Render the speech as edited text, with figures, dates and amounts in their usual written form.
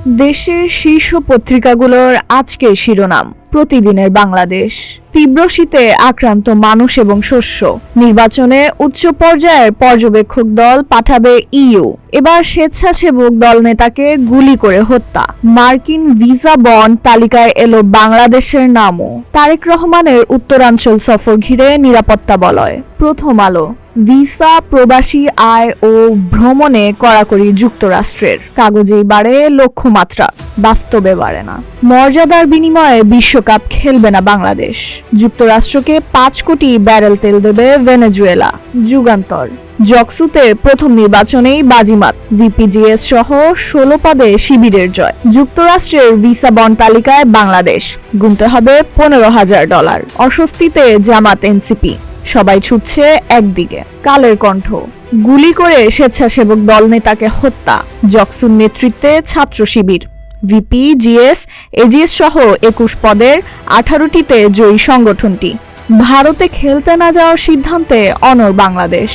দেশের শীর্ষ পত্রিকাগুলোর আজকের শিরোনাম। প্রতিদিনের বাংলাদেশ। তীব্র শীতে আক্রান্ত মানুষ এবং শস্য। নির্বাচনে উচ্চ পর্যায়ের পর্যবেক্ষক দল পাঠাবে ইইউ। এবার স্বেচ্ছাসেবক দল নেতাকে গুলি করে হত্যা। মার্কিন ভিসা বন্ড তালিকায় এলো বাংলাদেশের নামও। তারেক রহমানের উত্তরাঞ্চল সফর ঘিরে নিরাপত্তা বলয়। প্রথম আলো। ভিসা, প্রবাসী আয় ও ভ্রমণে কড়াকড়ি যুক্তরাষ্ট্রের। কাগজেই বাড়ে লক্ষ্যমাত্রা, বাস্তবে বাড়ে না। মর্যাদার বিনিময়ে বিশ্বকাপ খেলবে না বাংলাদেশ। যুক্তরাষ্ট্রকে 5 কোটি ব্যারেল তেল দেবে ভেনেজুয়েলা। যুগান্তর। জকসুতে প্রথম নির্বাচনেই বাজিমাত। ভিপিজিএস সহ 16 পদে শিবিরের জয়। যুক্তরাষ্ট্রের ভিসা বন্ড তালিকায় বাংলাদেশ। গুনতে হবে $15,000। অস্বস্তিতে জামাত এনসিপি। সবাই ছুটছে একদিকে। কালের কণ্ঠ। গুলি করে স্বেচ্ছাসেবক দল নেতাকে হত্যা। জকসুর নেতৃত্বে ছাত্র শিবির। ভিপি, জিএস, এজিএস সহ 21 পদের 18টিতে জয়ী সংগঠনটি। ভারতে খেলতে না যাওয়ার সিদ্ধান্তে অনড় বাংলাদেশ।